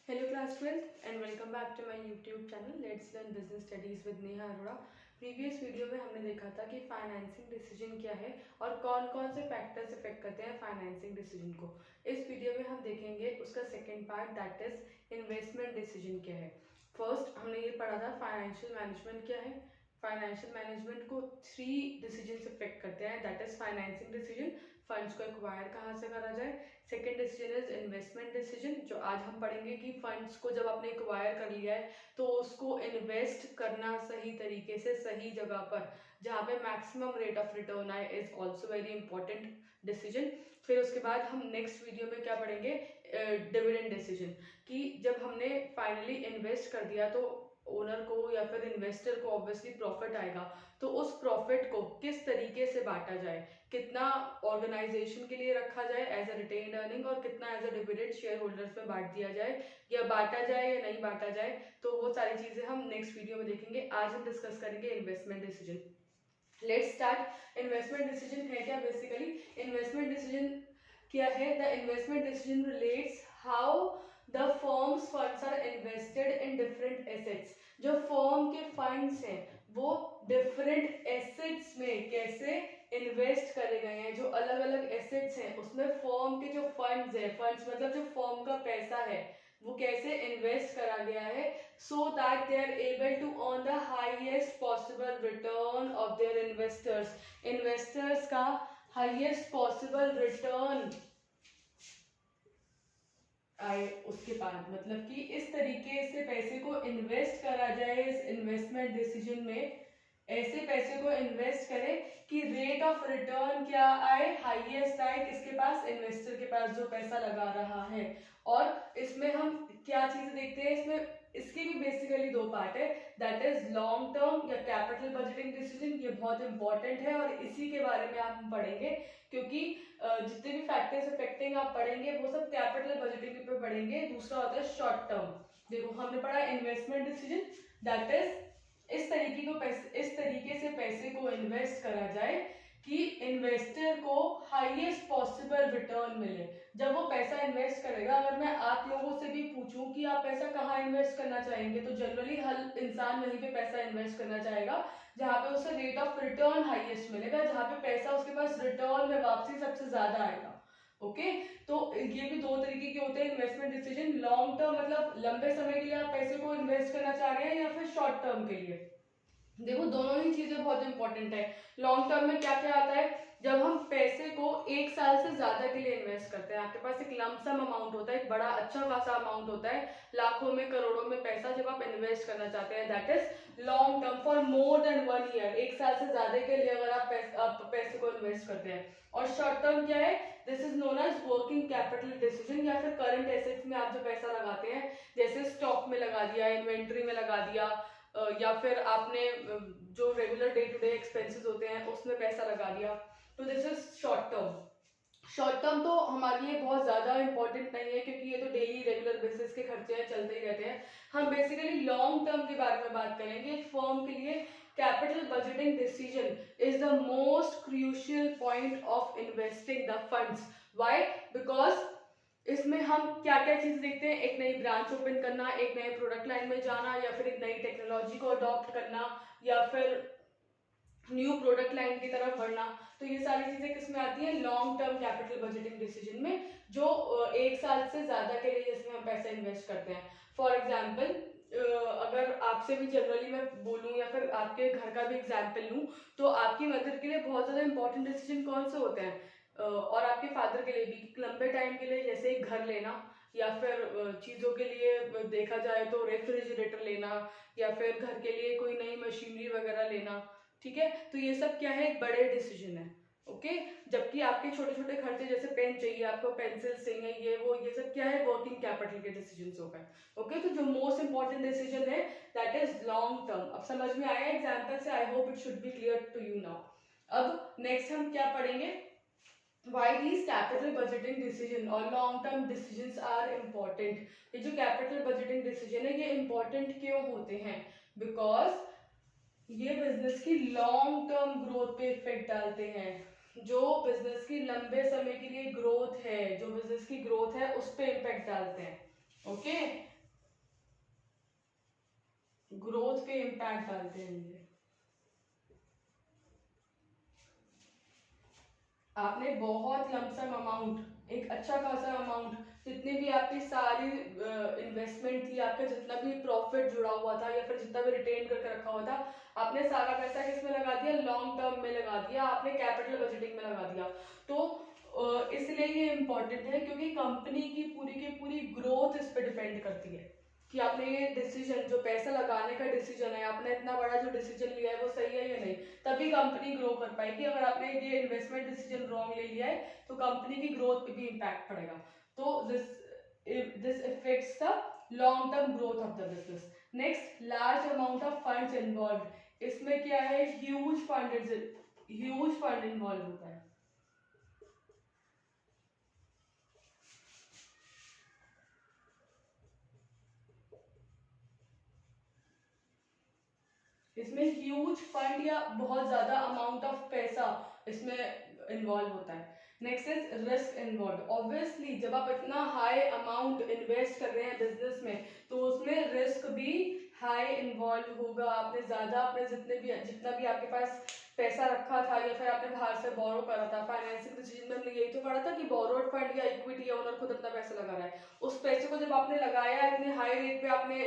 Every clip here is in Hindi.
Hello class 12th and welcome back to my YouTube channel Let's Learn Business Studies with Neha Arora. Previous video में हमने देखा था कि फाइनेंसिंग डिसीजन क्या है और कौन कौन से फैक्टर्स इफेक्ट करते हैं फाइनेंसिंग डिसीजन को। इस वीडियो में हम देखेंगे उसका second part, that is investment decision क्या है। फर्स्ट हमने ये पढ़ा था फाइनेंशियल मैनेजमेंट क्या है। फाइनेंशियल मैनेजमेंट को 3 डिसीजन इफेक्ट करते हैं, that is financing decision, funds को एक्वायर कहाँ से करा जाए। Second decision is investment decision, जो आज हम पढ़ेंगे कि फंड्स को जब आपने एक्वायर कर लिया है तो उसको इन्वेस्ट करना सही तरीके से सही जगह पर जहाँ पे मैक्सिमम रेट ऑफ रिटर्न आए is also very important decision. फिर उसके बाद हम नेक्स्ट वीडियो में क्या पढ़ेंगे, डिविडेंड डिसीजन, कि जब हमने फाइनली इन्वेस्ट कर दिया तो ओनर को या फिर इन्वेस्टर को ऑब्वियसली प्रॉफिट आएगा, तो उस प्रॉफिट को किस तरीके से बांटा जाए, कितना ऑर्गेनाइजेशन के लिए रखा जाए एज अ रिटेन्ड अर्निंग और कितना as a dividend share holders में बांट दिया जाए या बांटा जाए या नहीं बांटा जाए, तो वो सारी चीजें हम नेक्स्ट वीडियो में देखेंगे। आज हम डिस्कस करेंगे investment decision. Let's start. Investment decision है क्या? बेसिकली इन्वेस्टमेंट डिसीजन क्या है? The investment decision relates how the firms funds are invested in different assets. जो फर्म के फंड्स हैं वो डिफरेंट एसेट्स में कैसे इन्वेस्ट करे गए हैं, जो अलग अलग एसेट्स हैं उसमें फर्म के जो फंड्स है, फंड्स मतलब जो फर्म का पैसा है वो कैसे इन्वेस्ट करा गया है, so that they are able to earn the highest possible return of their investors। investors का highest possible return आए उसके बाद, मतलब कि इस तरीके से पैसे को इन्वेस्ट करा जाए इस इन्वेस्टमेंट डिसीजन में, ऐसे पैसे को इन्वेस्ट करें कि रेट ऑफ रिटर्न क्या आए, हाईएस्ट आए, किसके पास, इन्वेस्टर के पास जो पैसा लगा रहा है। और इसमें हम क्या चीजें देखते हैं, इसमें इसके भी बेसिकली 2 पार्ट है, दैट इज लॉन्ग टर्म या कैपिटल बजटिंग डिसीजन। ये बहुत इंपॉर्टेंट है और इसी के बारे में आप पढ़ेंगे, क्योंकि जितने भी फैक्टर्स इफेक्टिंग आप पढ़ेंगे वो सब कैपिटल बजटिंग पे पढ़ेंगे। दूसरा होता है शॉर्ट टर्म। देखो हमने पढ़ा इन्वेस्टमेंट डिसीजन, दैट इज इस तरीके से पैसे को इन्वेस्ट करा जाए कि इन्वेस्टर को हाईएस्ट पॉसिबल रिटर्न मिले। जब वो पैसा इन्वेस्ट करेगा, अगर मैं आप लोगों से भी पूछूं कि आप पैसा कहाँ इन्वेस्ट करना चाहेंगे, तो जनरली हर इंसान वहीं पे पैसा इन्वेस्ट करना चाहेगा जहाँ पे उसे रेट ऑफ रिटर्न हाईएस्ट मिलेगा, जहाँ पे पैसा उसके पास रिटर्न में वापसी सबसे ज्यादा आएगा। ओके तो ये भी 2 तरीके के होते हैं इन्वेस्टमेंट डिसीजन। लॉन्ग टर्म मतलब लंबे समय के लिए आप पैसे को इन्वेस्ट करना चाह रहे हैं या फिर शॉर्ट टर्म के लिए। देखो दोनों ही चीजें बहुत इंपॉर्टेंट है। लॉन्ग टर्म में क्या क्या आता है, जब हम पैसे को 1 साल से ज्यादा के लिए इन्वेस्ट करते हैं, आपके पास एक लमसम अमाउंट होता है, एक बड़ा अच्छा खासा अमाउंट होता है, लाखों में करोड़ों में पैसा जब आप इन्वेस्ट करना चाहते हैं, that is long term, for more than 1 year. 1 साल से ज्यादा के लिए अगर आप पैसे को इन्वेस्ट करते हैं। और शॉर्ट टर्म क्या है, this is known as working capital decision, या फिर करंट एसेट्स में आप जो पैसा लगाते हैं, जैसे स्टॉक में लगा दिया, इन्वेंट्री में लगा दिया, या फिर आपने जो regular day to day expenses होते हैं उसमें पैसा लगा दिया, तो this is short term. Short term तो हमारे लिए बहुत ज्यादा इंपॉर्टेंट नहीं है, क्योंकि ये तो डेली रेगुलर बेसिस के खर्चे हैं, चलते ही रहते हैं। हम बेसिकली लॉन्ग टर्म के बारे में बात करेंगे। एक फर्म के लिए capital budgeting decision is the most crucial point of investing the funds. Why? Because इसमें हम क्या क्या चीज देखते हैं, एक नई ब्रांच ओपन करना, एक नए प्रोडक्ट लाइन में जाना, या फिर एक नई टेक्नोलॉजी को अडॉप्ट करना, या फिर न्यू प्रोडक्ट लाइन की तरफ बढ़ना। तो ये सारी चीजें किसमें आती हैं, long term capital budgeting decision में, जो 1 साल से ज्यादा के लिए जिसमें हम पैसा इन्वेस्ट करते हैं। फॉर एग्जाम्पल अगर आपसे भी जनरली मैं बोलूं या फिर आपके घर का भी एग्जाम्पल लूं, तो आपकी मदर के लिए बहुत ज्यादा इंपॉर्टेंट डिसीजन कौन से होते हैं, और आपके फादर के लिए भी लंबे टाइम के लिए, जैसे एक घर लेना, या फिर चीज़ों के लिए देखा जाए तो रेफ्रिजरेटर लेना, या फिर घर के लिए कोई नई मशीनरी वगैरह लेना। ठीक है, तो ये सब क्या है, एक बड़े डिसीजन है। ओके जबकि आपके छोटे छोटे खर्चे, जैसे पेन चाहिए आपको, पेंसिल चाहिए, ये सब क्या है, वर्किंग कैपिटल के डिसीजन हो गए। ओके तो जो मोस्ट इंपॉर्टेंट डिसीजन है दैट इज लॉन्ग टर्म। अब समझ में आया एग्जाम्पल से? I hope it should be clear to you now. अब नेक्स्ट हम क्या पढ़ेंगे, why these capital budgeting decision और long term decisions are important। ये जो capital budgeting decision है ये important क्यों होते हैं, because ये बिजनेस की लॉन्ग टर्म ग्रोथ पे इफेक्ट डालते हैं। जो बिजनेस की लंबे समय के लिए ग्रोथ है, जो बिजनेस की ग्रोथ है उस पे इम्पैक्ट डालते हैं। ओके ग्रोथ पे इम्पैक्ट डालते हैं ये। आपने बहुत लमसम अमाउंट, एक अच्छा खासा अमाउंट, जितनी भी आपकी सारी इन्वेस्टमेंट थी, आपका जितना भी प्रॉफिट जुड़ा हुआ था या फिर जितना भी रिटेन करके रखा हुआ था, आपने सारा पैसा किस में लगा दिया, लॉन्ग टर्म में लगा दिया, आपने कैपिटल बजटिंग में लगा दिया। तो इसलिए ये इम्पोर्टेंट है क्योंकि कंपनी की पूरी ग्रोथ इस पर डिपेंड करती है कि आपने ये डिसीजन, जो पैसा लगाने का डिसीजन है, आपने इतना बड़ा जो डिसीजन लिया है वो सही है या नहीं, तभी कंपनी ग्रो कर पाएगी। अगर आपने ये इन्वेस्टमेंट डिसीजन रॉन्ग ले लिया है तो कंपनी की ग्रोथ पे भी इम्पैक्ट पड़ेगा। तो this effects the long term growth of the business. Next, large amount of funds involve. इसमें क्या है, ह्यूज फंड इन्वॉल्व होता है। इसमें ह्यूज फंड या बहुत ज्यादा अमाउंट ऑफ पैसा इसमें इन्वॉल्व होता है। Next is risk involve. Obviously जब आप इतना हाई अमाउंट इन्वेस्ट कर रहे हैं बिजनेस में तो उसमें रिस्क भी हाई इन्वॉल्व होगा। आपने जितना भी आपके पास पैसा रखा था या फिर आपने बाहर से बोरो करा था, फाइनेंसिंग डिसीजन में हमने यही तो पढ़ा था कि बोरोड फंड या इक्विटी या ओनर खुद अपना पैसा लगा रहा है, उस पैसे को जब आपने लगाया इतने हाई रेट पे आपने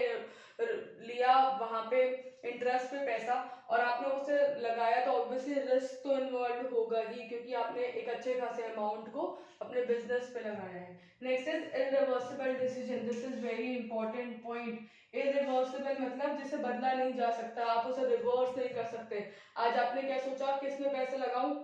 लिया वहां पे इंटरेस्ट पे पैसा और आपने उसे लगाया, तो ऑब्वियसली रिस्क तो इन्वॉल्व होगा ही क्योंकि आपने एक अच्छे खासे अमाउंट को अपने बिजनेस पे लगाया है। Next is irreversible decision. This is very important point. Irreversible मतलब जिसे बदला नहीं जा सकता, आप उसे रिवर्स नहीं कर सकते। आज आपने क्या सोचा किस में पैसे लगाऊं,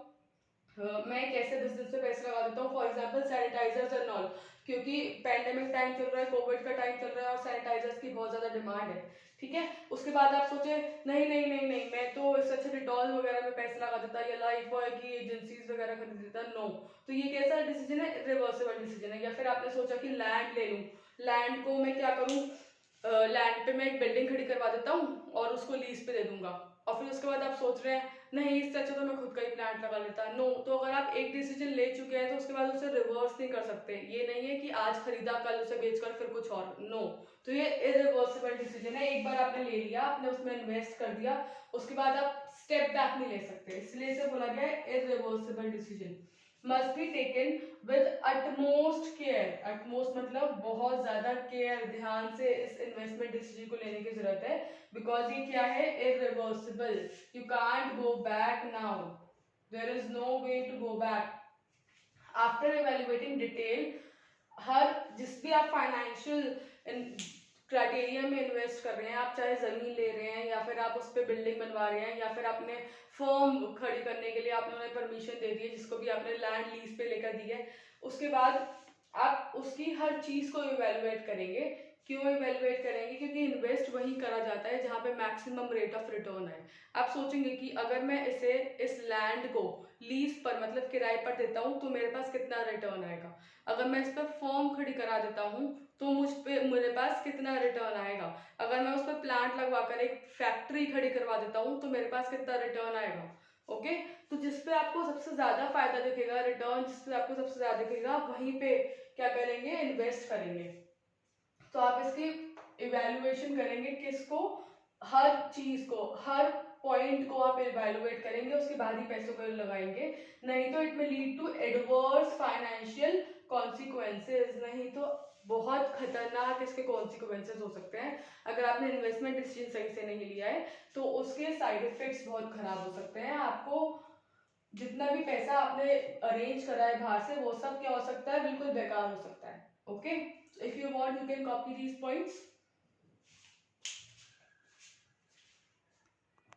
मैं कैसे बिजनेस पे पैसे लगा देता हूँ, for example sanitisers and all, क्योंकि पैंडेमिक टाइम चल रहा है, कोविड का टाइम चल रहा है और सैनिटाइजर्स की बहुत ज्यादा डिमांड है। ठीक है, उसके बाद आप सोचे नहीं नहीं नहीं नहीं, मैं तो इससे अच्छे डिटॉल वगैरह में पैसे लगा देता या लाइफ बॉय की एजेंसीज वगैरह खरीद देता। नो, तो ये कैसा डिसीजन है, रिवर्सिबल डिसीजन है। या फिर आपने सोचा कि लैंड ले लूं, लैंड को मैं क्या करूं, लैंड पे मैं एक बिल्डिंग खड़ी करवा देता हूँ और उसको लीज पे दे दूंगा, और फिर उसके बाद आप सोच रहे हैं नहीं इससे अच्छा तो मैं खुद का ही प्लांट लगा लेता। नो, तो अगर आप एक डिसीजन ले चुके हैं तो उसके बाद उसे रिवर्स नहीं कर सकते। ये नहीं है कि आज खरीदा कल उसे बेचकर फिर कुछ और, नो। तो ये इरिवर्सिबल डिसीजन है। एक बार आपने ले लिया, आपने उसमें इन्वेस्ट कर दिया, उसके बाद आप स्टेप बैक नहीं ले सकते, इसलिए इसे बोला गया है irreversible decision. Must be taken with utmost care. Utmost मतलब बहुत ज्यादा केयर, ध्यान से इस इन्वेस्टमेंट डिसीजन को लेने की जरूरत है, बिकॉज ये क्या है, irreversible. You can't go back now, there is no way to go back. After evaluating detail, हर जिस भी आप फाइनेंशियल क्राइटेरिया में इन्वेस्ट कर रहे हैं, आप चाहे जमीन ले रहे हैं या फिर आप उस पर बिल्डिंग बनवा रहे हैं या फिर आपने फर्म खड़ी करने के लिए आपने उन्हें परमिशन दे दी है, जिसको भी आपने लैंड लीज पे लेकर दी है, उसके बाद आप उसकी हर चीज को इवेलुएट करेंगे। क्यों इवेलुएट करेंगे, क्योंकि इन्वेस्ट वहीं करा जाता है जहाँ पे मैक्सिमम रेट ऑफ रिटर्न है। आप सोचेंगे कि अगर मैं इस लैंड को लीज पर मतलब किराए पर देता हूँ तो मेरे पास कितना रिटर्न आएगा, अगर मैं इस पर फर्म खड़ी करा देता हूँ तो मेरे पास कितना रिटर्न आएगा, अगर मैं उस पर प्लांट लगवाकर एक फैक्ट्री खड़ी करवा देता हूँ तो मेरे पास कितना रिटर्न आएगा। ओके, तो जिस पे आपको सबसे ज्यादा फायदा दिखेगा, रिटर्न जिस पे आपको सबसे ज्यादा दिखेगा, वहीं पे क्या करेंगे, इन्वेस्ट करेंगे। तो आप इसकी इवेल्युएशन करेंगे, किसको, हर चीज को, हर पॉइंट को आप इवेल्युएट करेंगे, उसके बाद ही पैसों को लगाएंगे, नहीं तो it may lead to adverse financial consequences. नहीं तो बहुत खतरनाक इसके कॉन्सिक्वेंसेज हो सकते हैं। अगर आपने इन्वेस्टमेंट डिसीजन सही से नहीं लिया है तो उसके साइड इफेक्ट्स बहुत खराब हो सकते हैं। आपको जितना भी पैसा आपने अरेंज करा है बाहर से वो सब क्या हो सकता है, बिल्कुल बेकार हो सकता है। Okay, if you want you can copy these points.